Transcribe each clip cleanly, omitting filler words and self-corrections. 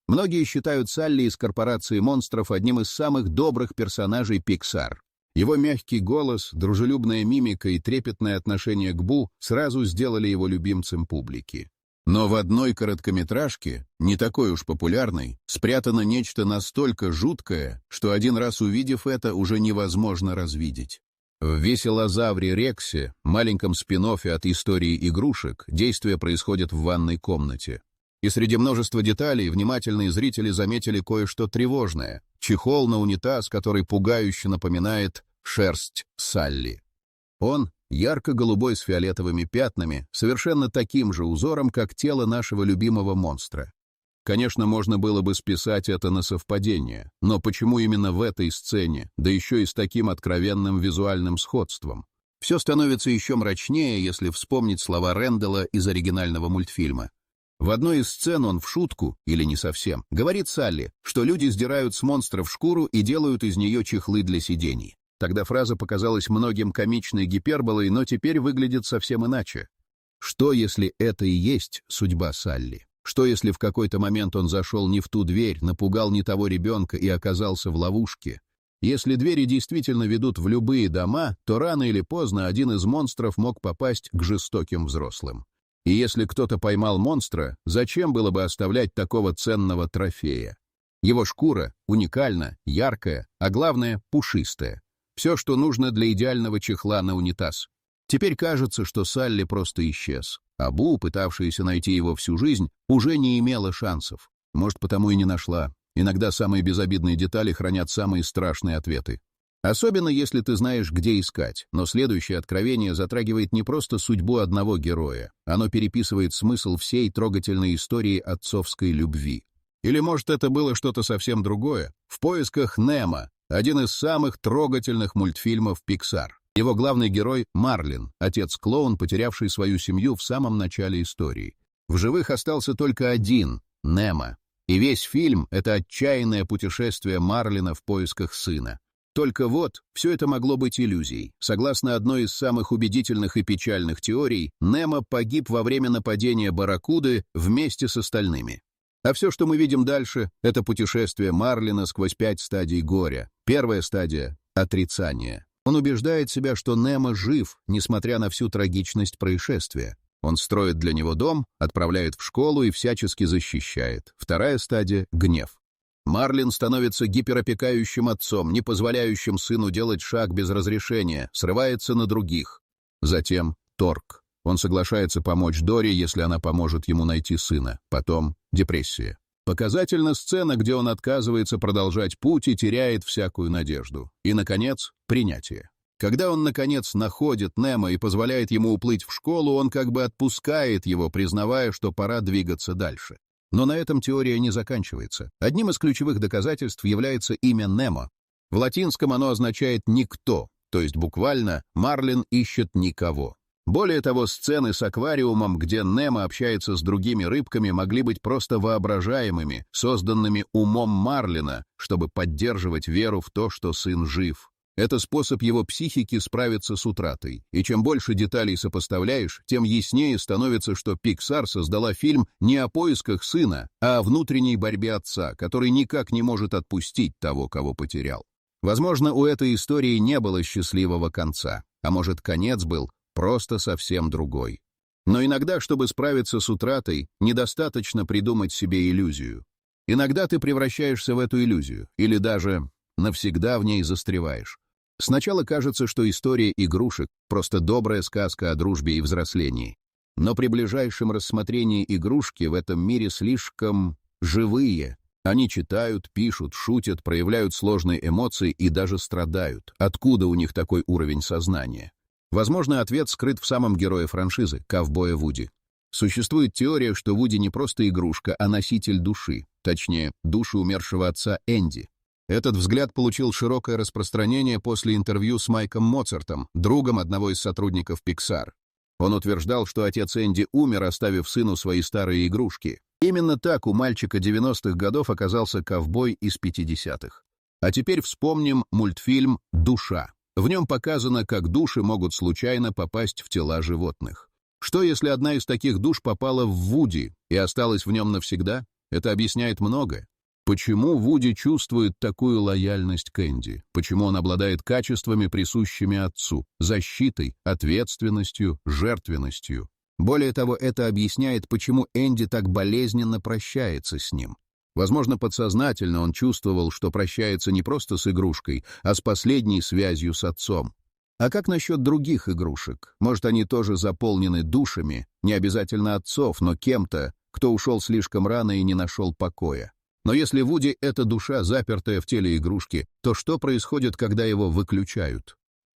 Многие считают Салли из «Корпорации монстров» одним из самых добрых персонажей Pixar. Его мягкий голос, дружелюбная мимика и трепетное отношение к Бу сразу сделали его любимцем публики. Но в одной короткометражке, не такой уж популярной, спрятано нечто настолько жуткое, что один раз увидев это, уже невозможно развидеть. В «Веселозавре Рексе», маленьком спин-оффе от истории игрушек, действие происходит в ванной комнате. И среди множества деталей внимательные зрители заметили кое-что тревожное — чехол на унитаз, который пугающе напоминает шерсть Салли. Он ярко-голубой с фиолетовыми пятнами, совершенно таким же узором, как тело нашего любимого монстра. Конечно, можно было бы списать это на совпадение, но почему именно в этой сцене, да еще и с таким откровенным визуальным сходством? Все становится еще мрачнее, если вспомнить слова Рэндалла из оригинального мультфильма. В одной из сцен он в шутку, или не совсем, говорит Салли, что люди сдирают с монстров шкуру и делают из нее чехлы для сидений. Тогда фраза показалась многим комичной гиперболой, но теперь выглядит совсем иначе. Что, если это и есть судьба Салли? Что, если в какой-то момент он зашел не в ту дверь, напугал не того ребенка и оказался в ловушке? Если двери действительно ведут в любые дома, то рано или поздно один из монстров мог попасть к жестоким взрослым. И если кто-то поймал монстра, зачем было бы оставлять такого ценного трофея? Его шкура уникальна, яркая, а главное — пушистая. Все, что нужно для идеального чехла на унитаз. Теперь кажется, что Салли просто исчез, а Бу, пытавшаяся найти его всю жизнь, уже не имела шансов. Может, потому и не нашла. Иногда самые безобидные детали хранят самые страшные ответы. Особенно, если ты знаешь, где искать. Но следующее откровение затрагивает не просто судьбу одного героя. Оно переписывает смысл всей трогательной истории отцовской любви. Или, может, это было что-то совсем другое? «В поисках Немо» — один из самых трогательных мультфильмов Pixar. Его главный герой — Марлин, отец-клоун, потерявший свою семью в самом начале истории. В живых остался только один — Немо. И весь фильм — это отчаянное путешествие Марлина в поисках сына. Только вот, все это могло быть иллюзией. Согласно одной из самых убедительных и печальных теорий, Немо погиб во время нападения барракуды вместе с остальными. А все, что мы видим дальше, это путешествие Марлина сквозь 5 стадий горя. Первая стадия — отрицание. Он убеждает себя, что Немо жив, несмотря на всю трагичность происшествия. Он строит для него дом, отправляет в школу и всячески защищает. Вторая стадия — гнев. Марлин становится гиперопекающим отцом, не позволяющим сыну делать шаг без разрешения, срывается на других. Затем торг. Он соглашается помочь Дори, если она поможет ему найти сына. Потом депрессия. Показательна сцена, где он отказывается продолжать путь и теряет всякую надежду. И, наконец, принятие. Когда он, наконец, находит Немо и позволяет ему уплыть в школу, он как бы отпускает его, признавая, что пора двигаться дальше. Но на этом теория не заканчивается. Одним из ключевых доказательств является имя Немо. В латинском оно означает «никто», то есть буквально «Марлин ищет никого». Более того, сцены с аквариумом, где Немо общается с другими рыбками, могли быть просто воображаемыми, созданными умом Марлина, чтобы поддерживать веру в то, что сын жив. Это способ его психики справиться с утратой. И чем больше деталей сопоставляешь, тем яснее становится, что Pixar создала фильм не о поисках сына, а о внутренней борьбе отца, который никак не может отпустить того, кого потерял. Возможно, у этой истории не было счастливого конца, а может, конец был просто совсем другой. Но иногда, чтобы справиться с утратой, недостаточно придумать себе иллюзию. Иногда ты превращаешься в эту иллюзию, или даже навсегда в ней застреваешь. Сначала кажется, что история игрушек — просто добрая сказка о дружбе и взрослении. Но при ближайшем рассмотрении игрушки в этом мире слишком живые. Они читают, пишут, шутят, проявляют сложные эмоции и даже страдают. Откуда у них такой уровень сознания? Возможно, ответ скрыт в самом герое франшизы — ковбое Вуди. Существует теория, что Вуди не просто игрушка, а носитель души, точнее, души умершего отца Энди. Этот взгляд получил широкое распространение после интервью с Майком Моцартом, другом одного из сотрудников Pixar. Он утверждал, что отец Энди умер, оставив сыну свои старые игрушки. Именно так у мальчика 90-х годов оказался ковбой из 50-х. А теперь вспомним мультфильм «Душа». В нем показано, как души могут случайно попасть в тела животных. Что, если одна из таких душ попала в Вуди и осталась в нем навсегда? Это объясняет многое. Почему Вуди чувствует такую лояльность к Энди? Почему он обладает качествами, присущими отцу? Защитой, ответственностью, жертвенностью. Более того, это объясняет, почему Энди так болезненно прощается с ним. Возможно, подсознательно он чувствовал, что прощается не просто с игрушкой, а с последней связью с отцом. А как насчет других игрушек? Может, они тоже заполнены душами, не обязательно отцов, но кем-то, кто ушел слишком рано и не нашел покоя. Но если Вуди — это душа, запертая в теле игрушки, то что происходит, когда его выключают?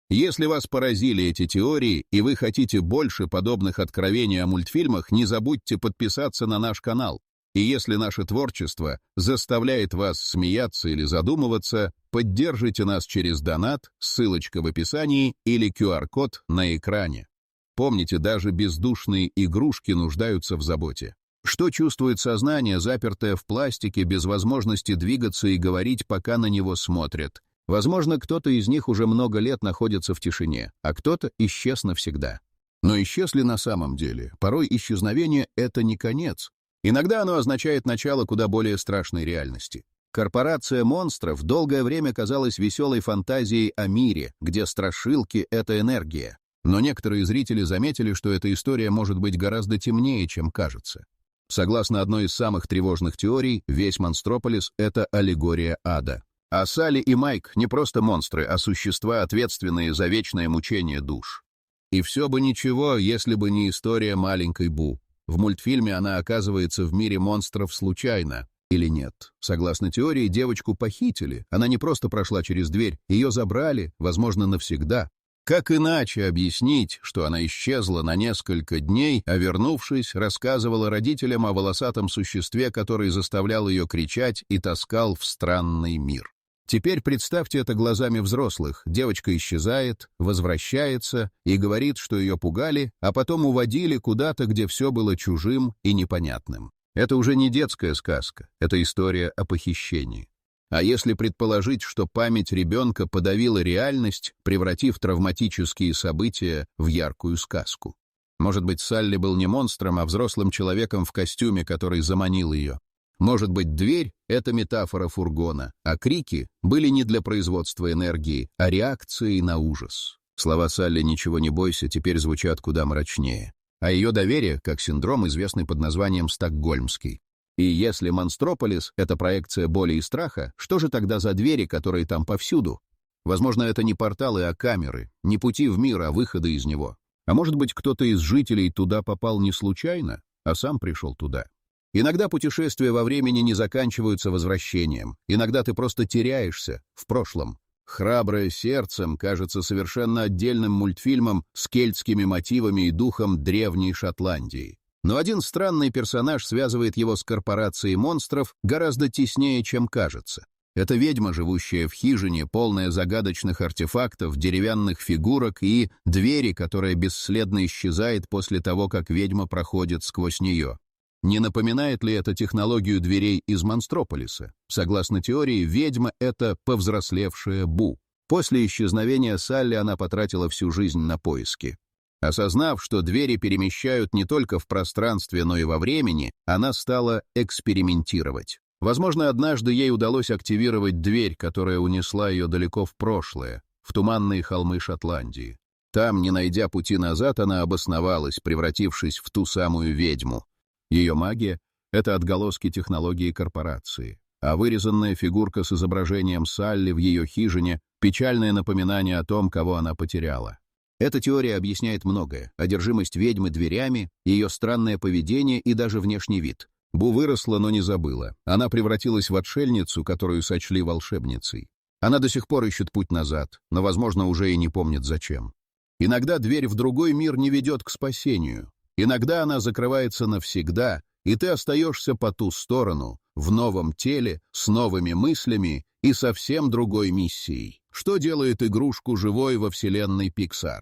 Если вас поразили эти теории, и вы хотите больше подобных откровений о мультфильмах, не забудьте подписаться на наш канал. И если наше творчество заставляет вас смеяться или задумываться, поддержите нас через донат, ссылочка в описании или QR-код на экране. Помните, даже бездушные игрушки нуждаются в заботе. Что чувствует сознание, запертое в пластике, без возможности двигаться и говорить, пока на него смотрят? Возможно, кто-то из них уже много лет находится в тишине, а кто-то исчез навсегда. Но исчез ли на самом деле? Порой исчезновение — это не конец. Иногда оно означает начало куда более страшной реальности. Корпорация монстров долгое время казалась веселой фантазией о мире, где страшилки — это энергия. Но некоторые зрители заметили, что эта история может быть гораздо темнее, чем кажется. Согласно одной из самых тревожных теорий, весь Монстрополис — это аллегория ада. А Салли и Майк не просто монстры, а существа, ответственные за вечное мучение душ. И все бы ничего, если бы не история маленькой Бу. В мультфильме она оказывается в мире монстров случайно. Или нет? Согласно теории, девочку похитили. Она не просто прошла через дверь, ее забрали, возможно, навсегда. Как иначе объяснить, что она исчезла на несколько дней, а вернувшись, рассказывала родителям о волосатом существе, который заставлял ее кричать и таскал в странный мир? Теперь представьте это глазами взрослых. Девочка исчезает, возвращается и говорит, что ее пугали, а потом уводили куда-то, где все было чужим и непонятным. Это уже не детская сказка, это история о похищении. А если предположить, что память ребенка подавила реальность, превратив травматические события в яркую сказку? Может быть, Салли был не монстром, а взрослым человеком в костюме, который заманил ее? Может быть, дверь — это метафора фургона, а крики были не для производства энергии, а реакцией на ужас. Слова Салли «ничего не бойся» теперь звучат куда мрачнее. А ее доверие, как синдром, известный под названием стокгольмский. И если Монстрополис — это проекция боли и страха, что же тогда за двери, которые там повсюду? Возможно, это не порталы, а камеры, не пути в мир, а выходы из него. А может быть, кто-то из жителей туда попал не случайно, а сам пришел туда. Иногда путешествия во времени не заканчиваются возвращением. Иногда ты просто теряешься в прошлом. «Храброе сердцем» кажется совершенно отдельным мультфильмом с кельтскими мотивами и духом древней Шотландии. Но один странный персонаж связывает его с корпорацией монстров гораздо теснее, чем кажется. Это ведьма, живущая в хижине, полная загадочных артефактов, деревянных фигурок и двери, которая бесследно исчезает после того, как ведьма проходит сквозь нее. Не напоминает ли это технологию дверей из Монстрополиса? Согласно теории, ведьма — это повзрослевшая Бу. После исчезновения Салли она потратила всю жизнь на поиски. Осознав, что двери перемещают не только в пространстве, но и во времени, она стала экспериментировать. Возможно, однажды ей удалось активировать дверь, которая унесла ее далеко в прошлое, в туманные холмы Шотландии. Там, не найдя пути назад, она обосновалась, превратившись в ту самую ведьму. Ее магия — это отголоски технологии корпорации, а вырезанная фигурка с изображением Салли в ее хижине — печальное напоминание о том, кого она потеряла. Эта теория объясняет многое: одержимость ведьмы дверями, ее странное поведение и даже внешний вид. Бу выросла, но не забыла. Она превратилась в отшельницу, которую сочли волшебницей. Она до сих пор ищет путь назад, но, возможно, уже и не помнит зачем. Иногда дверь в другой мир не ведет к спасению. Иногда она закрывается навсегда, и ты остаешься по ту сторону, в новом теле, с новыми мыслями и совсем другой миссией. Что делает игрушку живой во вселенной Pixar?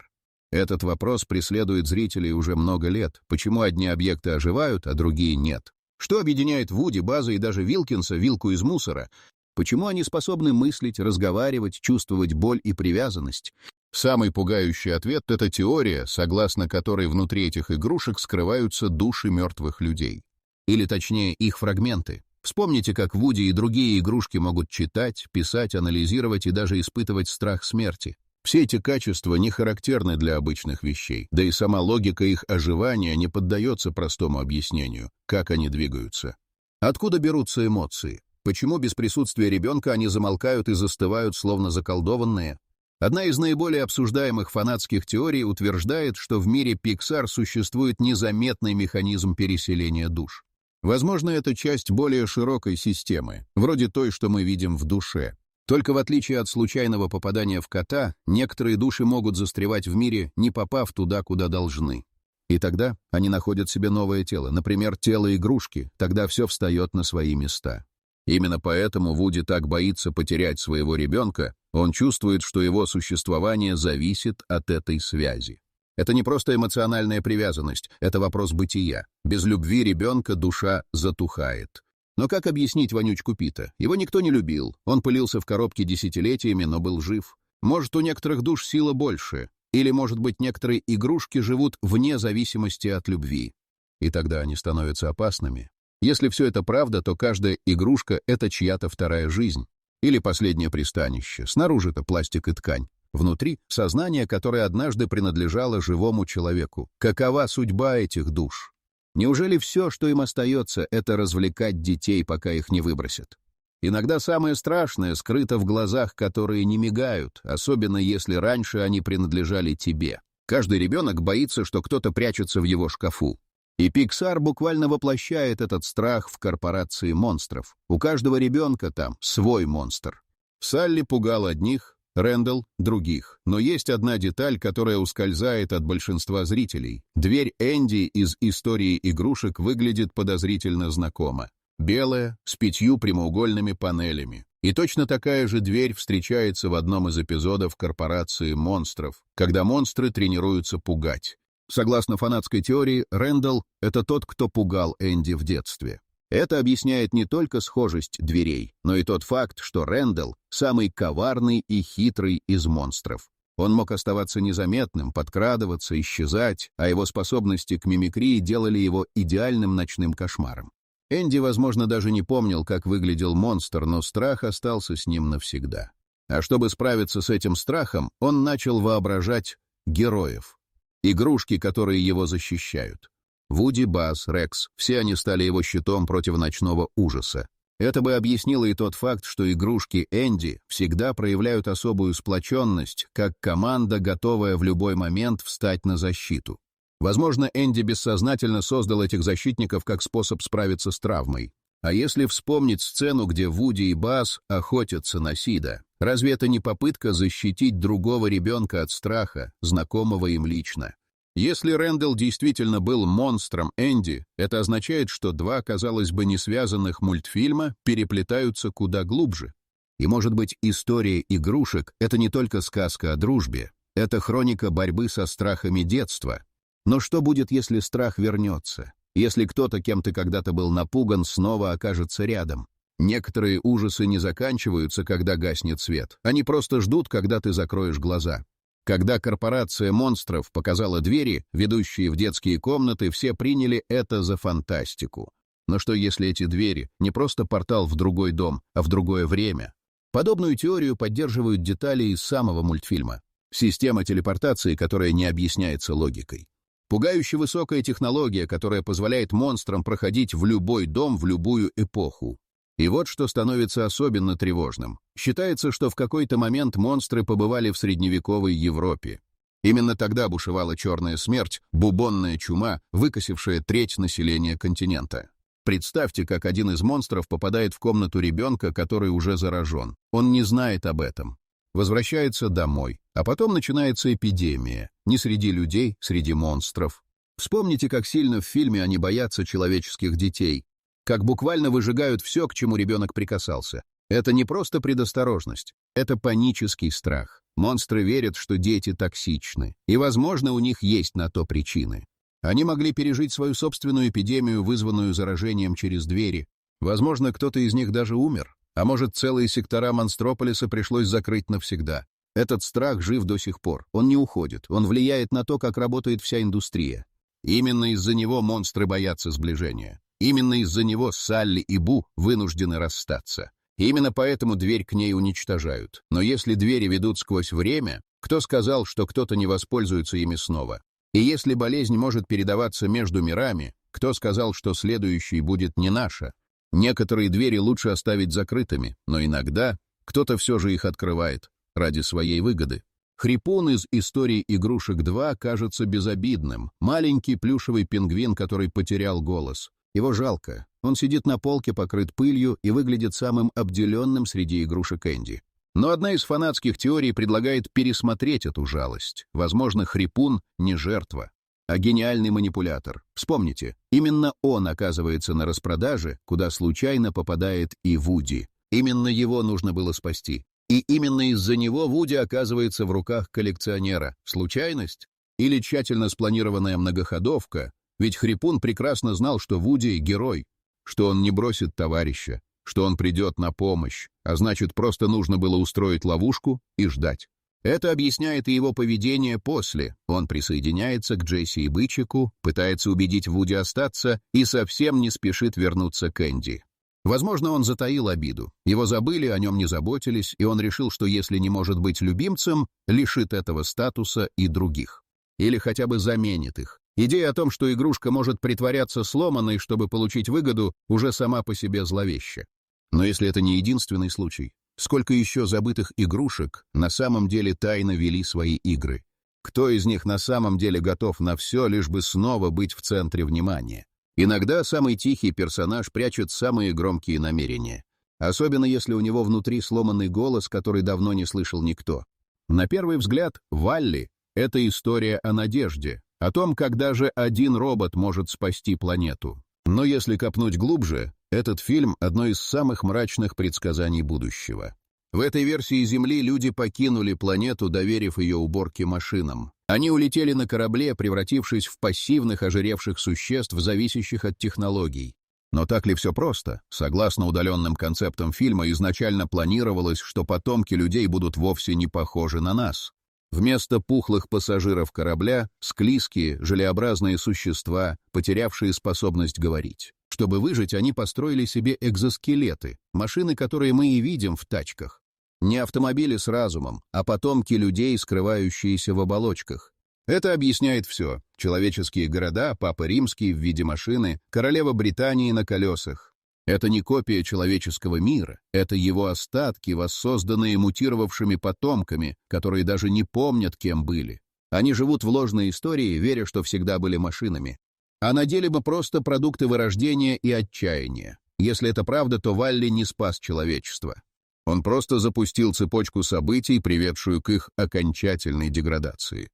Этот вопрос преследует зрителей уже много лет. Почему одни объекты оживают, а другие нет? Что объединяет Вуди, База и даже Вилкинса, вилку из мусора? Почему они способны мыслить, разговаривать, чувствовать боль и привязанность? Самый пугающий ответ — это теория, согласно которой внутри этих игрушек скрываются души мертвых людей. или точнее их фрагменты. Вспомните, как Вуди и другие игрушки могут читать, писать, анализировать и даже испытывать страх смерти. Все эти качества не характерны для обычных вещей, да и сама логика их оживания не поддается простому объяснению, как они двигаются. Откуда берутся эмоции? Почему без присутствия ребенка они замолкают и застывают, словно заколдованные? Одна из наиболее обсуждаемых фанатских теорий утверждает, что в мире Pixar существует незаметный механизм переселения душ. Возможно, это часть более широкой системы, вроде той, что мы видим в душе. Только в отличие от случайного попадания в кота, некоторые души могут застревать в мире, не попав туда, куда должны. И тогда они находят себе новое тело, например, тело игрушки, тогда все встает на свои места. Именно поэтому Вуди так боится потерять своего ребенка, он чувствует, что его существование зависит от этой связи. Это не просто эмоциональная привязанность, это вопрос бытия. Без любви ребенка душа затухает. Но как объяснить вонючку Пита? Его никто не любил, он пылился в коробке десятилетиями, но был жив. Может, у некоторых душ сила больше, или, может быть, некоторые игрушки живут вне зависимости от любви. И тогда они становятся опасными. Если все это правда, то каждая игрушка — это чья-то вторая жизнь. Или последнее пристанище. Снаружи-то пластик и ткань. Внутри — сознание, которое однажды принадлежало живому человеку. Какова судьба этих душ? Неужели все, что им остается, это развлекать детей, пока их не выбросят? Иногда самое страшное скрыто в глазах, которые не мигают, особенно если раньше они принадлежали тебе. Каждый ребенок боится, что кто-то прячется в его шкафу. И Pixar буквально воплощает этот страх в корпорации монстров. У каждого ребенка там свой монстр. Салли пугал одних, Рэндалл — других. Но есть одна деталь, которая ускользает от большинства зрителей. Дверь Энди из «Истории игрушек» выглядит подозрительно знакомо. Белая, с 5 прямоугольными панелями. И точно такая же дверь встречается в одном из эпизодов корпорации монстров, когда монстры тренируются пугать. Согласно фанатской теории, Рэндалл — это тот, кто пугал Энди в детстве. Это объясняет не только схожесть дверей, но и тот факт, что Рэндалл — самый коварный и хитрый из монстров. Он мог оставаться незаметным, подкрадываться, исчезать, а его способности к мимикрии делали его идеальным ночным кошмаром. Энди, возможно, даже не помнил, как выглядел монстр, но страх остался с ним навсегда. А чтобы справиться с этим страхом, он начал воображать героев. Игрушки, которые его защищают. Вуди, Базз, Рекс — все они стали его щитом против ночного ужаса. Это бы объяснило и тот факт, что игрушки Энди всегда проявляют особую сплоченность, как команда, готовая в любой момент встать на защиту. Возможно, Энди бессознательно создал этих защитников как способ справиться с травмой. А если вспомнить сцену, где Вуди и Базз охотятся на Сида, разве это не попытка защитить другого ребенка от страха, знакомого им лично? Если Рэндалл действительно был монстром Энди, это означает, что два, казалось бы, не связанных мультфильма переплетаются куда глубже. И, может быть, история игрушек — это не только сказка о дружбе, это хроника борьбы со страхами детства. Но что будет, если страх вернется? Если кто-то, кем ты когда-то был напуган, снова окажется рядом? Некоторые ужасы не заканчиваются, когда гаснет свет. Они просто ждут, когда ты закроешь глаза. Когда корпорация монстров показала двери, ведущие в детские комнаты, все приняли это за фантастику. Но что если эти двери не просто портал в другой дом, а в другое время? Подобную теорию поддерживают детали из самого мультфильма. Система телепортации, которая не объясняется логикой. Пугающе высокая технология, которая позволяет монстрам проходить в любой дом в любую эпоху. И вот что становится особенно тревожным. Считается, что в какой-то момент монстры побывали в средневековой Европе. Именно тогда бушевала черная смерть, бубонная чума, выкосившая треть населения континента. Представьте, как один из монстров попадает в комнату ребенка, который уже заражен. Он не знает об этом. Возвращается домой. А потом начинается эпидемия. Не среди людей, среди монстров. Вспомните, как сильно в фильме они боятся человеческих детей. Как буквально выжигают все, к чему ребенок прикасался. Это не просто предосторожность. Это панический страх. Монстры верят, что дети токсичны. И, возможно, у них есть на то причины. Они могли пережить свою собственную эпидемию, вызванную заражением через двери. Возможно, кто-то из них даже умер. А может, целые сектора Монстрополиса пришлось закрыть навсегда. Этот страх жив до сих пор. Он не уходит. Он влияет на то, как работает вся индустрия. Именно из-за него монстры боятся сближения. Именно из-за него Салли и Бу вынуждены расстаться. Именно поэтому дверь к ней уничтожают. Но если двери ведут сквозь время, кто сказал, что кто-то не воспользуется ими снова? И если болезнь может передаваться между мирами, кто сказал, что следующей будет не наша? Некоторые двери лучше оставить закрытыми, но иногда кто-то все же их открывает ради своей выгоды. Хрипун из «Истории игрушек 2» кажется безобидным. Маленький плюшевый пингвин, который потерял голос. Его жалко. Он сидит на полке, покрыт пылью, и выглядит самым обделенным среди игрушек Энди. Но одна из фанатских теорий предлагает пересмотреть эту жалость. Возможно, Хрипун не жертва, а гениальный манипулятор. Вспомните, именно он оказывается на распродаже, куда случайно попадает и Вуди. Именно его нужно было спасти. И именно из-за него Вуди оказывается в руках коллекционера. Случайность? Или тщательно спланированная многоходовка? Ведь Хрипун прекрасно знал, что Вуди — герой, что он не бросит товарища, что он придет на помощь, а значит, просто нужно было устроить ловушку и ждать. Это объясняет и его поведение после. Он присоединяется к Джесси и Бычику, пытается убедить Вуди остаться и совсем не спешит вернуться к Энди. Возможно, он затаил обиду. Его забыли, о нем не заботились, и он решил, что если не может быть любимцем, лишит этого статуса и других. Или хотя бы заменит их. Идея о том, что игрушка может притворяться сломанной, чтобы получить выгоду, уже сама по себе зловеща. Но если это не единственный случай, сколько еще забытых игрушек на самом деле тайно вели свои игры? Кто из них на самом деле готов на все, лишь бы снова быть в центре внимания? Иногда самый тихий персонаж прячет самые громкие намерения. Особенно если у него внутри сломанный голос, который давно не слышал никто. На первый взгляд, Валли — это история о надежде, о том, как даже один робот может спасти планету. Но если копнуть глубже, этот фильм — одно из самых мрачных предсказаний будущего. В этой версии Земли люди покинули планету, доверив ее уборке машинам. Они улетели на корабле, превратившись в пассивных, ожиревших существ, зависящих от технологий. Но так ли все просто? Согласно удаленным концептам фильма, изначально планировалось, что потомки людей будут вовсе не похожи на нас. Вместо пухлых пассажиров корабля — склизкие, желеобразные существа, потерявшие способность говорить. Чтобы выжить, они построили себе экзоскелеты, машины, которые мы и видим в тачках. Не автомобили с разумом, а потомки людей, скрывающиеся в оболочках. Это объясняет все. Человеческие города, Папа Римский в виде машины, королева Британии на колесах. Это не копия человеческого мира, это его остатки, воссозданные мутировавшими потомками, которые даже не помнят, кем были. Они живут в ложной истории, веря, что всегда были машинами. А на деле бы просто продукты вырождения и отчаяния. Если это правда, то Валли не спас человечество. Он просто запустил цепочку событий, приведшую к их окончательной деградации.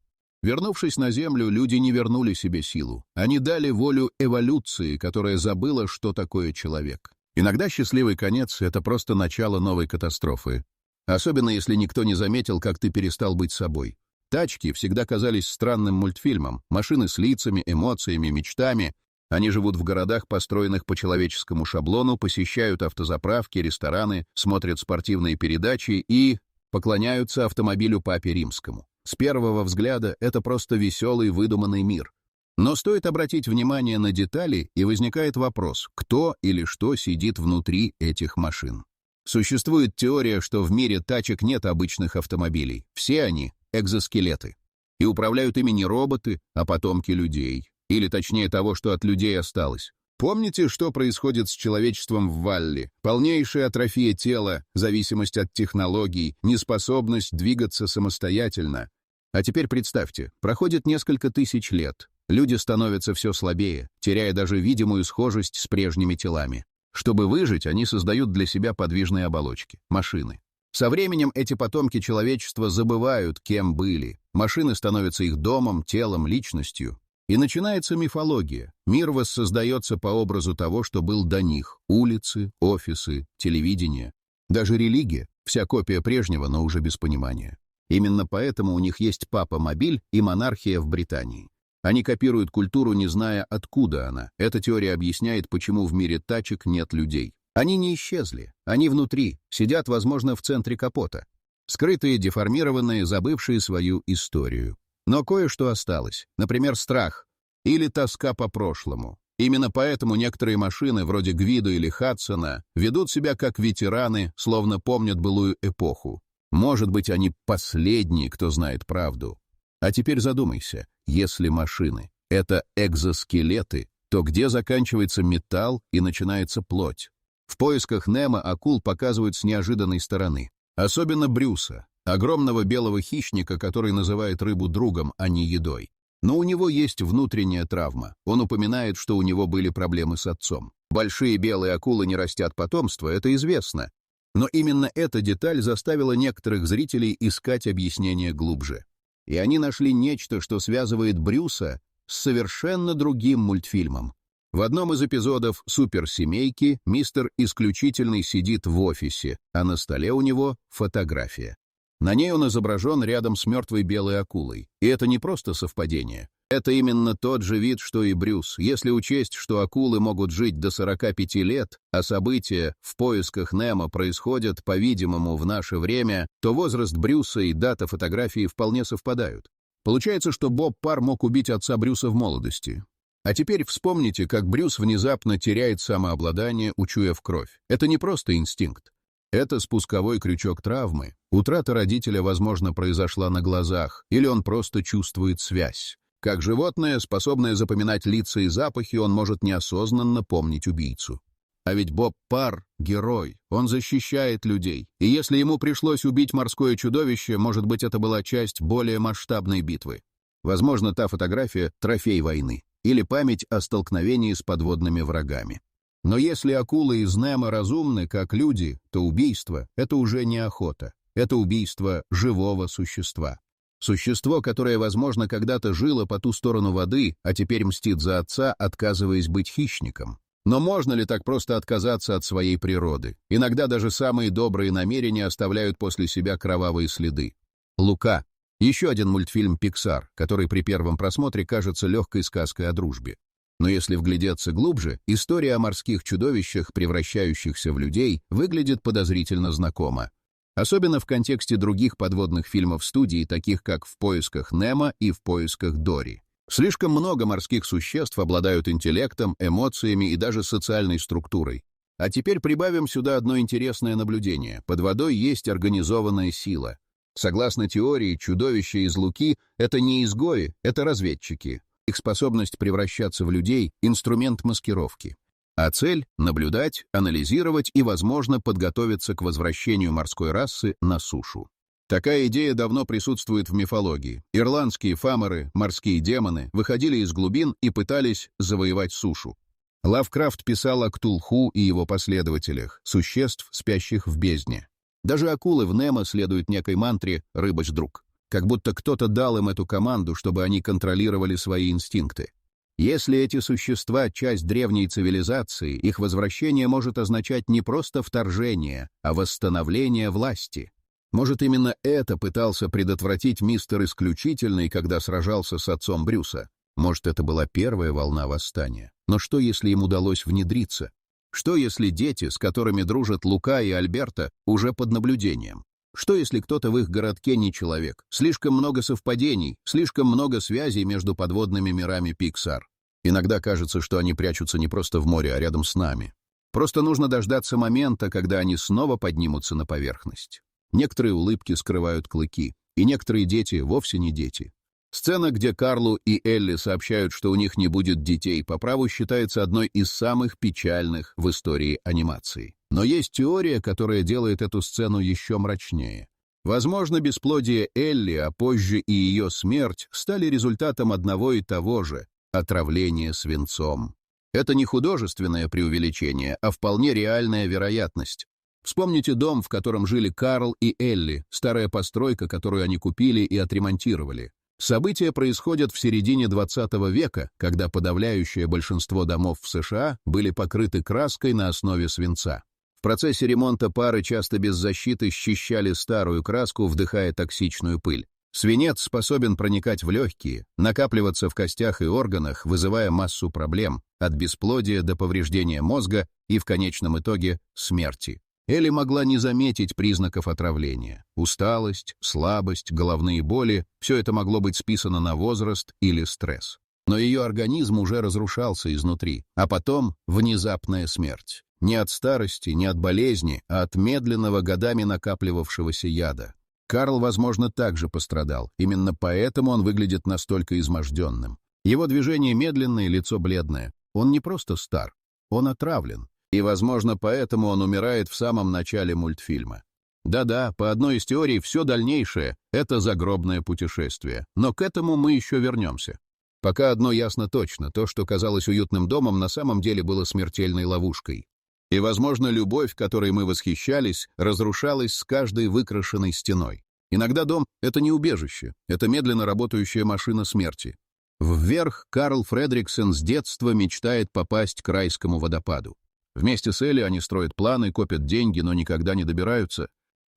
Вернувшись на Землю, люди не вернули себе силу. Они дали волю эволюции, которая забыла, что такое человек. Иногда счастливый конец — это просто начало новой катастрофы. Особенно если никто не заметил, как ты перестал быть собой. Тачки всегда казались странным мультфильмом. Машины с лицами, эмоциями, мечтами. Они живут в городах, построенных по человеческому шаблону, посещают автозаправки, рестораны, смотрят спортивные передачи и поклоняются автомобилю Папе Римскому. С первого взгляда это просто веселый выдуманный мир. Но стоит обратить внимание на детали, и возникает вопрос, кто или что сидит внутри этих машин. Существует теория, что в мире тачек нет обычных автомобилей. Все они — экзоскелеты. И управляют ими не роботы, а потомки людей. Или точнее того, что от людей осталось. Помните, что происходит с человечеством в Валли? Полнейшая атрофия тела, зависимость от технологий, неспособность двигаться самостоятельно. А теперь представьте, проходит несколько тысяч лет. Люди становятся все слабее, теряя даже видимую схожесть с прежними телами. Чтобы выжить, они создают для себя подвижные оболочки — машины. Со временем эти потомки человечества забывают, кем были. Машины становятся их домом, телом, личностью. И начинается мифология. Мир воссоздается по образу того, что был до них. Улицы, офисы, телевидение. Даже религия — вся копия прежнего, но уже без понимания. Именно поэтому у них есть папа-мобиль и монархия в Британии. Они копируют культуру, не зная, откуда она. Эта теория объясняет, почему в мире тачек нет людей. Они не исчезли. Они внутри, сидят, возможно, в центре капота. Скрытые, деформированные, забывшие свою историю. Но кое-что осталось. Например, страх или тоска по прошлому. Именно поэтому некоторые машины, вроде Гвидо или Хадсона, ведут себя как ветераны, словно помнят былую эпоху. Может быть, они последние, кто знает правду. А теперь задумайся, если машины — это экзоскелеты, то где заканчивается металл и начинается плоть? В поисках Немо акул показывают с неожиданной стороны. Особенно Брюса, огромного белого хищника, который называет рыбу другом, а не едой. Но у него есть внутренняя травма. Он упоминает, что у него были проблемы с отцом. Большие белые акулы не растят потомство, это известно. Но именно эта деталь заставила некоторых зрителей искать объяснение глубже. И они нашли нечто, что связывает Брюса с совершенно другим мультфильмом. В одном из эпизодов «Суперсемейки» мистер Исключительный сидит в офисе, а на столе у него фотография. На ней он изображен рядом с мертвой белой акулой. И это не просто совпадение. Это именно тот же вид, что и Брюс. Если учесть, что акулы могут жить до 45 лет, а события в поисках Немо происходят, по-видимому, в наше время, то возраст Брюса и дата фотографии вполне совпадают. Получается, что Боб Парр мог убить отца Брюса в молодости. А теперь вспомните, как Брюс внезапно теряет самообладание, учуяв кровь. Это не просто инстинкт. Это спусковой крючок травмы. Утрата родителя, возможно, произошла на глазах, или он просто чувствует связь. Как животное, способное запоминать лица и запахи, он может неосознанно помнить убийцу. А ведь Боб Парр — герой, он защищает людей. И если ему пришлось убить морское чудовище, может быть, это была часть более масштабной битвы. Возможно, та фотография — трофей войны, или память о столкновении с подводными врагами. Но если акулы из Немо разумны, как люди, то убийство — это уже не охота. Это убийство живого существа. Существо, которое, возможно, когда-то жило по ту сторону воды, а теперь мстит за отца, отказываясь быть хищником. Но можно ли так просто отказаться от своей природы? Иногда даже самые добрые намерения оставляют после себя кровавые следы. «Лука» — еще один мультфильм Pixar, который при первом просмотре кажется легкой сказкой о дружбе. Но если вглядеться глубже, история о морских чудовищах, превращающихся в людей, выглядит подозрительно знакомо. Особенно в контексте других подводных фильмов студии, таких как «В поисках Немо» и «В поисках Дори». Слишком много морских существ обладают интеллектом, эмоциями и даже социальной структурой. А теперь прибавим сюда одно интересное наблюдение. Под водой есть организованная сила. Согласно теории, чудовища из Луки — это не изгои, это разведчики. Их способность превращаться в людей — инструмент маскировки. А цель — наблюдать, анализировать и, возможно, подготовиться к возвращению морской расы на сушу. Такая идея давно присутствует в мифологии. Ирландские фаморы, морские демоны, выходили из глубин и пытались завоевать сушу. Лавкрафт писал о Ктулху и его последователях, существ, спящих в бездне. Даже акулы в Немо следуют некой мантре «рыбач друг». Как будто кто-то дал им эту команду, чтобы они контролировали свои инстинкты. Если эти существа — часть древней цивилизации, их возвращение может означать не просто вторжение, а восстановление власти. Может, именно это пытался предотвратить мистер Исключительный, когда сражался с отцом Брюса? Может, это была первая волна восстания? Но что, если им удалось внедриться? Что, если дети, с которыми дружат Лука и Альберто, уже под наблюдением? Что, если кто-то в их городке не человек? Слишком много совпадений, слишком много связей между подводными мирами Pixar. Иногда кажется, что они прячутся не просто в море, а рядом с нами. Просто нужно дождаться момента, когда они снова поднимутся на поверхность. Некоторые улыбки скрывают клыки, и некоторые дети вовсе не дети. Сцена, где Карлу и Элли сообщают, что у них не будет детей, по праву считается одной из самых печальных в истории анимации. Но есть теория, которая делает эту сцену еще мрачнее. Возможно, бесплодие Элли, а позже и ее смерть стали результатом одного и того же — отравления свинцом. Это не художественное преувеличение, а вполне реальная вероятность. Вспомните дом, в котором жили Карл и Элли, старая постройка, которую они купили и отремонтировали. События происходят в середине 20 века, когда подавляющее большинство домов в США были покрыты краской на основе свинца. В процессе ремонта пары часто без защиты счищали старую краску, вдыхая токсичную пыль. Свинец способен проникать в легкие, накапливаться в костях и органах, вызывая массу проблем, от бесплодия до повреждения мозга и, в конечном итоге, смерти. Элли могла не заметить признаков отравления. Усталость, слабость, головные боли — все это могло быть списано на возраст или стресс. Но ее организм уже разрушался изнутри, а потом внезапная смерть. Не от старости, не от болезни, а от медленного годами накапливавшегося яда. Карл, возможно, также пострадал. Именно поэтому он выглядит настолько изможденным. Его движение медленное, лицо бледное. Он не просто стар, он отравлен. И, возможно, поэтому он умирает в самом начале мультфильма. Да-да, по одной из теорий, все дальнейшее — это загробное путешествие. Но к этому мы еще вернемся. Пока одно ясно точно: то, что казалось уютным домом, на самом деле было смертельной ловушкой. И, возможно, любовь, которой мы восхищались, разрушалась с каждой выкрашенной стеной. Иногда дом — это не убежище, это медленно работающая машина смерти. Вверх Карл Фредриксен с детства мечтает попасть к райскому водопаду. Вместе с Элли они строят планы, копят деньги, но никогда не добираются.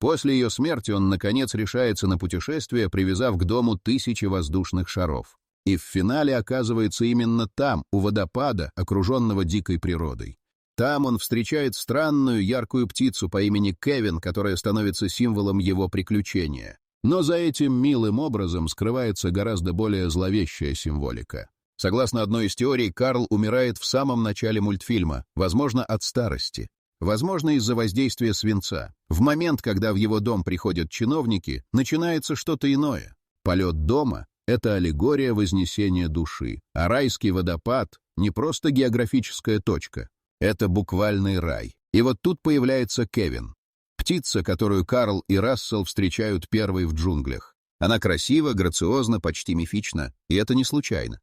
После ее смерти он, наконец, решается на путешествие, привязав к дому 1000 воздушных шаров. И в финале оказывается именно там, у водопада, окруженного дикой природой. Там он встречает странную яркую птицу по имени Кевин, которая становится символом его приключения. Но за этим милым образом скрывается гораздо более зловещая символика. Согласно одной из теорий, Карл умирает в самом начале мультфильма, возможно, от старости. Возможно, из-за воздействия свинца. В момент, когда в его дом приходят чиновники, начинается что-то иное. Полет дома — это аллегория вознесения души, а райский водопад — не просто географическая точка. Это буквальный рай. И вот тут появляется Кевин. Птица, которую Карл и Рассел встречают первой в джунглях. Она красива, грациозна, почти мифична, и это не случайно.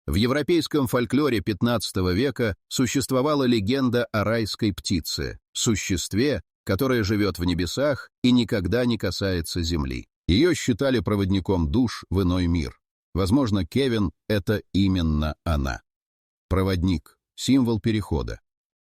В европейском фольклоре XV века существовала легенда о райской птице, существе, которое живет в небесах и никогда не касается земли. Ее считали проводником душ в иной мир. Возможно, Кевин — это именно она. Проводник, символ перехода.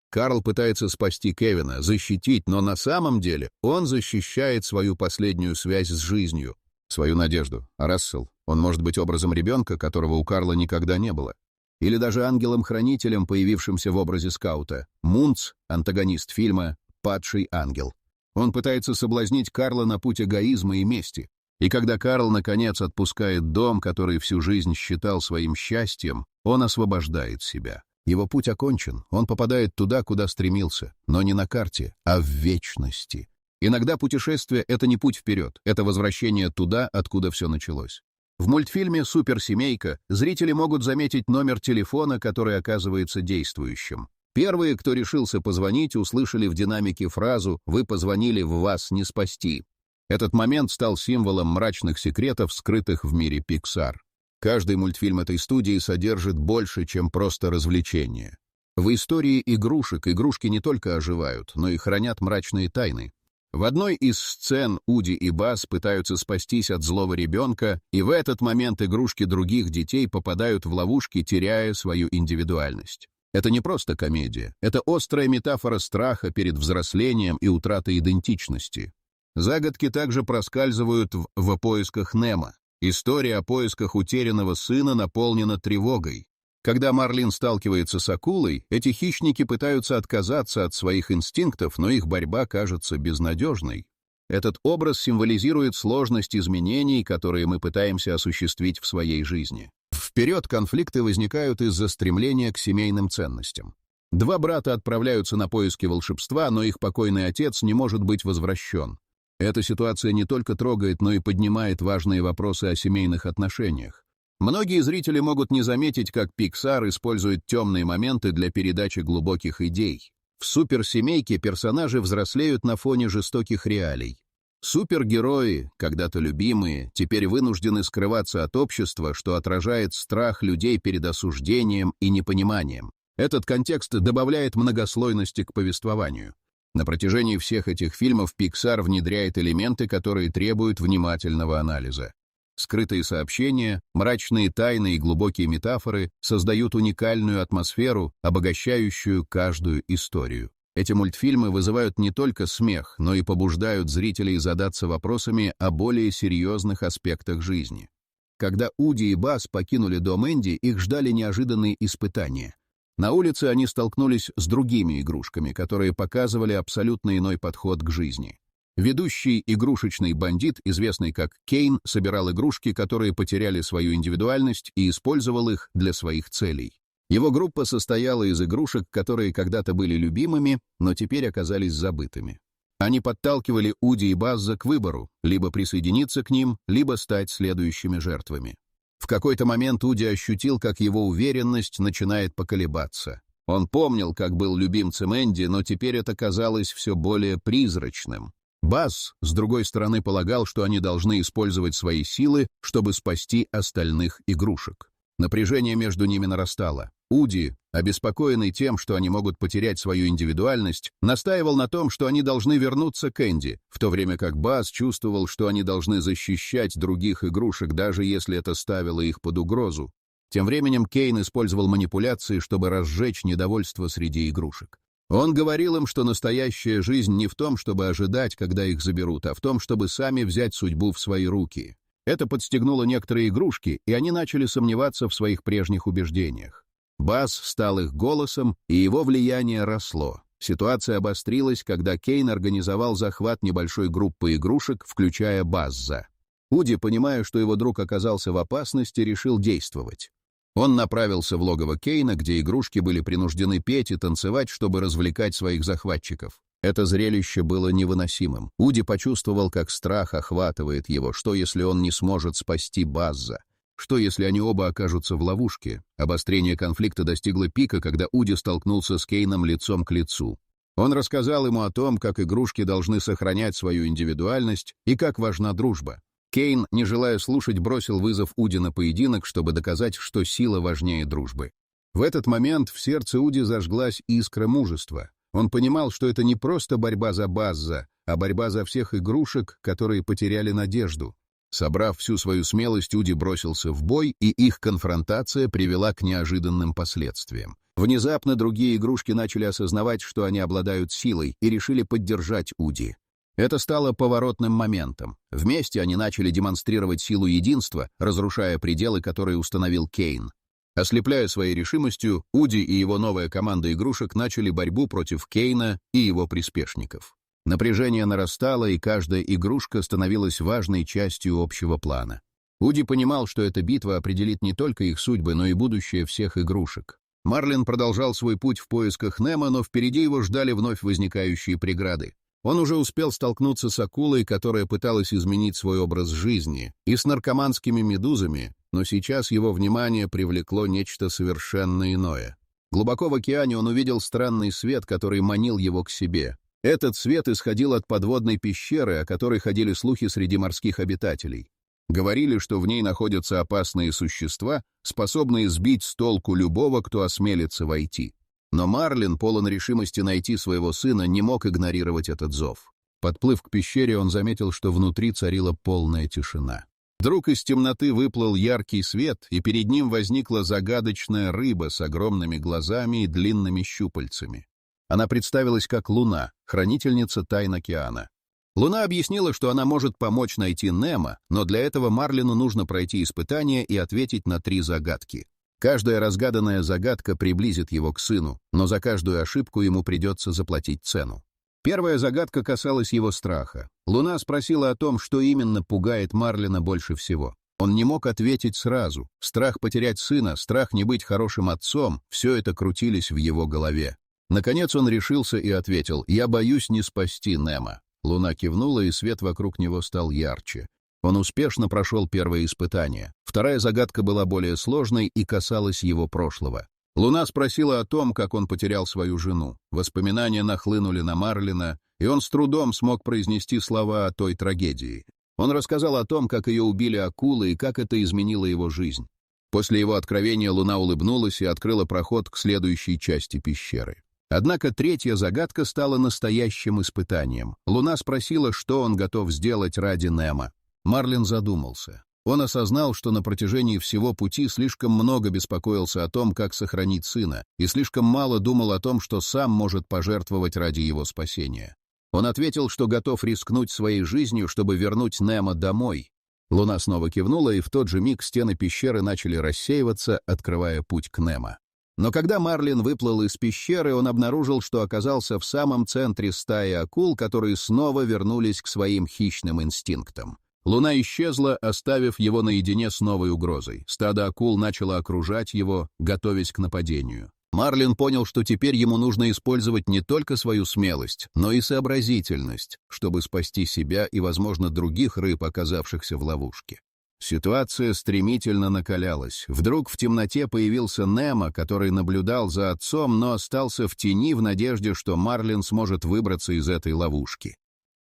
Карл пытается спасти Кевина, защитить, но на самом деле он защищает свою последнюю связь с жизнью, свою надежду. А Рассел, он может быть образом ребенка, которого у Карла никогда не было. Или даже ангелом-хранителем, появившимся в образе скаута. Мунц, антагонист фильма «Падший ангел». Он пытается соблазнить Карла на путь эгоизма и мести. И когда Карл, наконец, отпускает дом, который всю жизнь считал своим счастьем, он освобождает себя. Его путь окончен, он попадает туда, куда стремился, но не на карте, а в вечности. Иногда путешествие — это не путь вперед, это возвращение туда, откуда все началось. В мультфильме «Суперсемейка» зрители могут заметить номер телефона, который оказывается действующим. Первые, кто решился позвонить, услышали в динамике фразу «Вы позвонили, в вас не спасти». Этот момент стал символом мрачных секретов, скрытых в мире Pixar. Каждый мультфильм этой студии содержит больше, чем просто развлечение. В истории игрушек игрушки не только оживают, но и хранят мрачные тайны. В одной из сцен Уди и Базз пытаются спастись от злого ребенка, и в этот момент игрушки других детей попадают в ловушки, теряя свою индивидуальность. Это не просто комедия, это острая метафора страха перед взрослением и утратой идентичности. Загадки также проскальзывают в «Поисках Немо». История о поисках утерянного сына наполнена тревогой. Когда Марлин сталкивается с акулой, эти хищники пытаются отказаться от своих инстинктов, но их борьба кажется безнадежной. Этот образ символизирует сложность изменений, которые мы пытаемся осуществить в своей жизни. Вперед конфликты возникают из-за стремления к семейным ценностям. Два брата отправляются на поиски волшебства, но их покойный отец не может быть возвращен. Эта ситуация не только трогает, но и поднимает важные вопросы о семейных отношениях. Многие зрители могут не заметить, как Pixar использует темные моменты для передачи глубоких идей. В «Суперсемейке» персонажи взрослеют на фоне жестоких реалий. Супергерои, когда-то любимые, теперь вынуждены скрываться от общества, что отражает страх людей перед осуждением и непониманием. Этот контекст добавляет многослойности к повествованию. На протяжении всех этих фильмов Pixar внедряет элементы, которые требуют внимательного анализа. Скрытые сообщения, мрачные тайны и глубокие метафоры создают уникальную атмосферу, обогащающую каждую историю. Эти мультфильмы вызывают не только смех, но и побуждают зрителей задаться вопросами о более серьезных аспектах жизни. Когда Уди и Базз покинули дом Энди, их ждали неожиданные испытания. На улице они столкнулись с другими игрушками, которые показывали абсолютно иной подход к жизни. Ведущий игрушечный бандит, известный как Кейн, собирал игрушки, которые потеряли свою индивидуальность, и использовал их для своих целей. Его группа состояла из игрушек, которые когда-то были любимыми, но теперь оказались забытыми. Они подталкивали Уди и Базза к выбору, либо присоединиться к ним, либо стать следующими жертвами. В какой-то момент Уди ощутил, как его уверенность начинает поколебаться. Он помнил, как был любимцем Энди, но теперь это казалось все более призрачным. Базз, с другой стороны, полагал, что они должны использовать свои силы, чтобы спасти остальных игрушек. Напряжение между ними нарастало. Уди, обеспокоенный тем, что они могут потерять свою индивидуальность, настаивал на том, что они должны вернуться к Энди, в то время как Базз чувствовал, что они должны защищать других игрушек, даже если это ставило их под угрозу. Тем временем Кейн использовал манипуляции, чтобы разжечь недовольство среди игрушек. Он говорил им, что настоящая жизнь не в том, чтобы ожидать, когда их заберут, а в том, чтобы сами взять судьбу в свои руки. Это подстегнуло некоторые игрушки, и они начали сомневаться в своих прежних убеждениях. Базз стал их голосом, и его влияние росло. Ситуация обострилась, когда Кейн организовал захват небольшой группы игрушек, включая Базза. Уди, понимая, что его друг оказался в опасности, решил действовать. Он направился в логово Кейна, где игрушки были принуждены петь и танцевать, чтобы развлекать своих захватчиков. Это зрелище было невыносимым. Уди почувствовал, как страх охватывает его. Что, если он не сможет спасти Базза? Что, если они оба окажутся в ловушке? Обострение конфликта достигло пика, когда Уди столкнулся с Кейном лицом к лицу. Он рассказал ему о том, как игрушки должны сохранять свою индивидуальность и как важна дружба. Кейн, не желая слушать, бросил вызов Уди на поединок, чтобы доказать, что сила важнее дружбы. В этот момент в сердце Уди зажглась искра мужества. Он понимал, что это не просто борьба за Базза, а борьба за всех игрушек, которые потеряли надежду. Собрав всю свою смелость, Уди бросился в бой, и их конфронтация привела к неожиданным последствиям. Внезапно другие игрушки начали осознавать, что они обладают силой, и решили поддержать Уди. Это стало поворотным моментом. Вместе они начали демонстрировать силу единства, разрушая пределы, которые установил Кейн. Ослепляя своей решимостью, Уди и его новая команда игрушек начали борьбу против Кейна и его приспешников. Напряжение нарастало, и каждая игрушка становилась важной частью общего плана. Уди понимал, что эта битва определит не только их судьбы, но и будущее всех игрушек. Марлин продолжал свой путь в поисках Немо, но впереди его ждали вновь возникающие преграды. Он уже успел столкнуться с акулой, которая пыталась изменить свой образ жизни, и с наркоманскими медузами, но сейчас его внимание привлекло нечто совершенно иное. Глубоко в океане он увидел странный свет, который манил его к себе. Этот свет исходил от подводной пещеры, о которой ходили слухи среди морских обитателей. Говорили, что в ней находятся опасные существа, способные сбить с толку любого, кто осмелится войти. Но Марлин, полон решимости найти своего сына, не мог игнорировать этот зов. Подплыв к пещере, он заметил, что внутри царила полная тишина. Вдруг из темноты выплыл яркий свет, и перед ним возникла загадочная рыба с огромными глазами и длинными щупальцами. Она представилась как Луна, хранительница тайн океана. Луна объяснила, что она может помочь найти Немо, но для этого Марлину нужно пройти испытание и ответить на 3 загадки. Каждая разгаданная загадка приблизит его к сыну, но за каждую ошибку ему придется заплатить цену. Первая загадка касалась его страха. Луна спросила о том, что именно пугает Марлина больше всего. Он не мог ответить сразу. Страх потерять сына, страх не быть хорошим отцом — все это крутились в его голове. Наконец он решился и ответил: «Я боюсь не спасти Немо». Луна кивнула, и свет вокруг него стал ярче. Он успешно прошел первое испытание. Вторая загадка была более сложной и касалась его прошлого. Луна спросила о том, как он потерял свою жену. Воспоминания нахлынули на Марлина, и он с трудом смог произнести слова о той трагедии. Он рассказал о том, как ее убили акулы и как это изменило его жизнь. После его откровения Луна улыбнулась и открыла проход к следующей части пещеры. Однако третья загадка стала настоящим испытанием. Луна спросила, что он готов сделать ради Немо. Марлин задумался. Он осознал, что на протяжении всего пути слишком много беспокоился о том, как сохранить сына, и слишком мало думал о том, что сам может пожертвовать ради его спасения. Он ответил, что готов рискнуть своей жизнью, чтобы вернуть Немо домой. Луна снова кивнула, и в тот же миг стены пещеры начали рассеиваться, открывая путь к Немо. Но когда Марлин выплыл из пещеры, он обнаружил, что оказался в самом центре стаи акул, которые снова вернулись к своим хищным инстинктам. Луна исчезла, оставив его наедине с новой угрозой. Стадо акул начало окружать его, готовясь к нападению. Марлин понял, что теперь ему нужно использовать не только свою смелость, но и сообразительность, чтобы спасти себя и, возможно, других рыб, оказавшихся в ловушке. Ситуация стремительно накалялась. Вдруг в темноте появился Немо, который наблюдал за отцом, но остался в тени в надежде, что Марлин сможет выбраться из этой ловушки.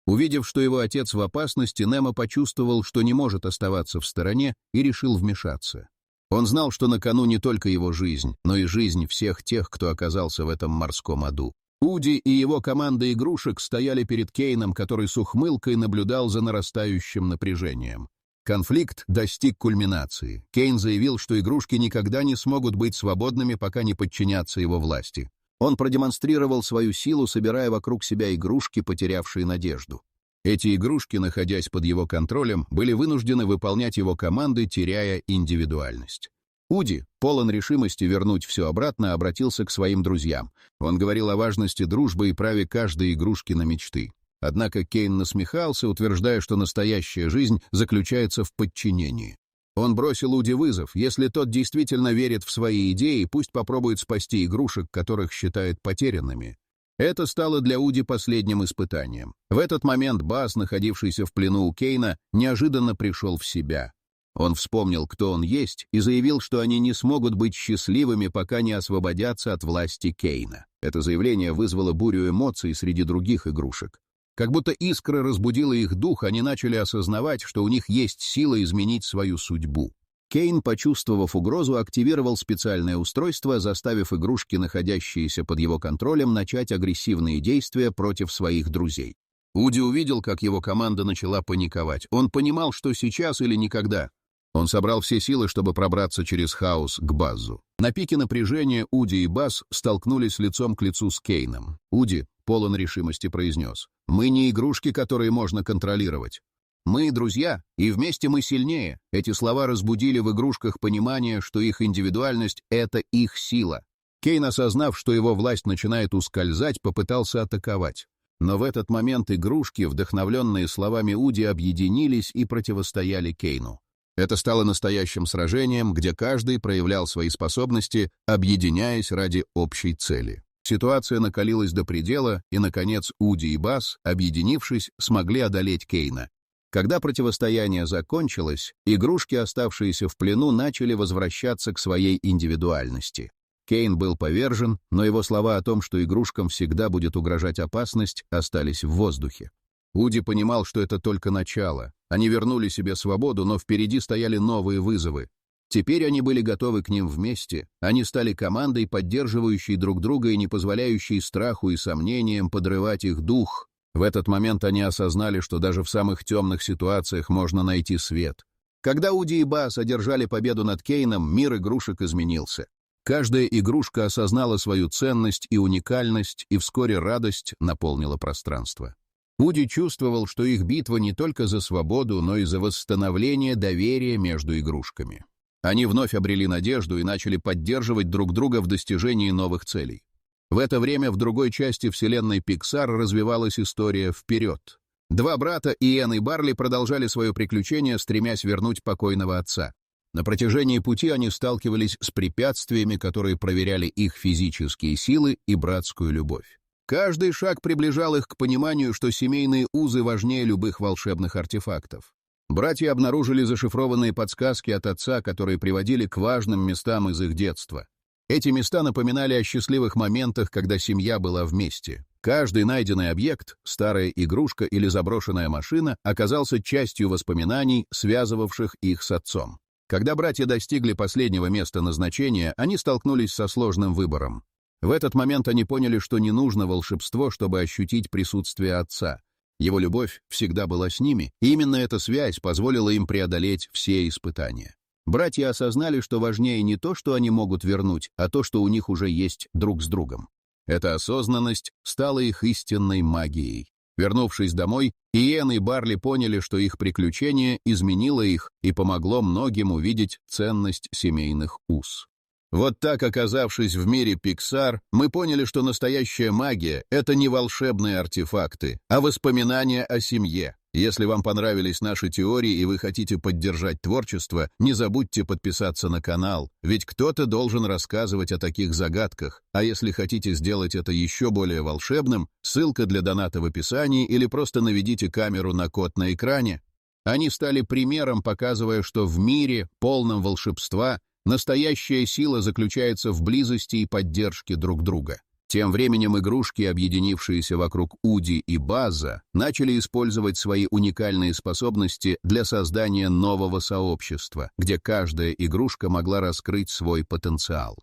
Увидев, что его отец в опасности, Немо почувствовал, что не может оставаться в стороне, и решил вмешаться. Он знал, что на кону не только его жизнь, но и жизнь всех тех, кто оказался в этом морском аду. Уди и его команда игрушек стояли перед Кейном, который с ухмылкой наблюдал за нарастающим напряжением. Конфликт достиг кульминации. Кейн заявил, что игрушки никогда не смогут быть свободными, пока не подчинятся его власти. Он продемонстрировал свою силу, собирая вокруг себя игрушки, потерявшие надежду. Эти игрушки, находясь под его контролем, были вынуждены выполнять его команды, теряя индивидуальность. Уди, полон решимости вернуть все обратно, обратился к своим друзьям. Он говорил о важности дружбы и праве каждой игрушки на мечты. Однако Кейн насмехался, утверждая, что настоящая жизнь заключается в подчинении. Он бросил Уди вызов. Если тот действительно верит в свои идеи, пусть попробует спасти игрушек, которых считает потерянными. Это стало для Уди последним испытанием. В этот момент Базз, находившийся в плену у Кейна, неожиданно пришел в себя. Он вспомнил, кто он есть, и заявил, что они не смогут быть счастливыми, пока не освободятся от власти Кейна. Это заявление вызвало бурю эмоций среди других игрушек. Как будто искра разбудила их дух, они начали осознавать, что у них есть сила изменить свою судьбу. Кейн, почувствовав угрозу, активировал специальное устройство, заставив игрушки, находящиеся под его контролем, начать агрессивные действия против своих друзей. Уди увидел, как его команда начала паниковать. Он понимал, что сейчас или никогда. Он собрал все силы, чтобы пробраться через хаос к Баззу. На пике напряжения Уди и Базз столкнулись лицом к лицу с Кейном. Уди, полон решимости, произнес: «Мы не игрушки, которые можно контролировать. Мы друзья, и вместе мы сильнее». Эти слова разбудили в игрушках понимание, что их индивидуальность — это их сила. Кейн, осознав, что его власть начинает ускользать, попытался атаковать. Но в этот момент игрушки, вдохновленные словами Уди, объединились и противостояли Кейну. Это стало настоящим сражением, где каждый проявлял свои способности, объединяясь ради общей цели. Ситуация накалилась до предела, и, наконец, Уди и Базз, объединившись, смогли одолеть Кейна. Когда противостояние закончилось, игрушки, оставшиеся в плену, начали возвращаться к своей индивидуальности. Кейн был повержен, но его слова о том, что игрушкам всегда будет угрожать опасность, остались в воздухе. Уди понимал, что это только начало. Они вернули себе свободу, но впереди стояли новые вызовы. Теперь они были готовы к ним вместе. Они стали командой, поддерживающей друг друга и не позволяющей страху и сомнениям подрывать их дух. В этот момент они осознали, что даже в самых темных ситуациях можно найти свет. Когда Уди и Базз одержали победу над Кейном, мир игрушек изменился. Каждая игрушка осознала свою ценность и уникальность, и вскоре радость наполнила пространство. Уди чувствовал, что их битва не только за свободу, но и за восстановление доверия между игрушками. Они вновь обрели надежду и начали поддерживать друг друга в достижении новых целей. В это время в другой части вселенной Pixar развивалась история «Вперед». Два брата, Иэн и Барли, продолжали свое приключение, стремясь вернуть покойного отца. На протяжении пути они сталкивались с препятствиями, которые проверяли их физические силы и братскую любовь. Каждый шаг приближал их к пониманию, что семейные узы важнее любых волшебных артефактов. Братья обнаружили зашифрованные подсказки от отца, которые приводили к важным местам из их детства. Эти места напоминали о счастливых моментах, когда семья была вместе. Каждый найденный объект, старая игрушка или заброшенная машина, оказался частью воспоминаний, связывавших их с отцом. Когда братья достигли последнего места назначения, они столкнулись со сложным выбором. В этот момент они поняли, что не нужно волшебство, чтобы ощутить присутствие отца. Его любовь всегда была с ними, и именно эта связь позволила им преодолеть все испытания. Братья осознали, что важнее не то, что они могут вернуть, а то, что у них уже есть друг с другом. Эта осознанность стала их истинной магией. Вернувшись домой, Иэн и Барли поняли, что их приключение изменило их и помогло многим увидеть ценность семейных уз. Вот так, оказавшись в мире Pixar, мы поняли, что настоящая магия — это не волшебные артефакты, а воспоминания о семье. Если вам понравились наши теории и вы хотите поддержать творчество, не забудьте подписаться на канал, ведь кто-то должен рассказывать о таких загадках. А если хотите сделать это еще более волшебным, ссылка для доната в описании или просто наведите камеру на код на экране. Они стали примером, показывая, что в мире, полном волшебства, настоящая сила заключается в близости и поддержке друг друга. Тем временем игрушки, объединившиеся вокруг Уди и База, начали использовать свои уникальные способности для создания нового сообщества, где каждая игрушка могла раскрыть свой потенциал.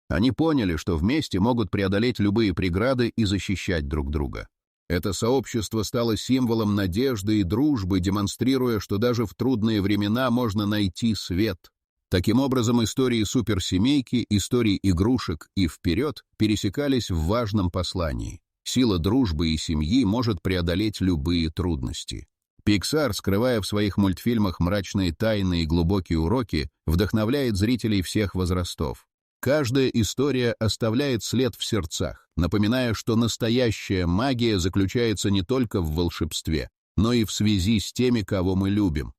Они поняли, что вместе могут преодолеть любые преграды и защищать друг друга. Это сообщество стало символом надежды и дружбы, демонстрируя, что даже в трудные времена можно найти свет. Таким образом, истории суперсемейки, истории игрушек и «Вперед» пересекались в важном послании. Сила дружбы и семьи может преодолеть любые трудности. Pixar, скрывая в своих мультфильмах мрачные тайны и глубокие уроки, вдохновляет зрителей всех возрастов. Каждая история оставляет след в сердцах, напоминая, что настоящая магия заключается не только в волшебстве, но и в связи с теми, кого мы любим.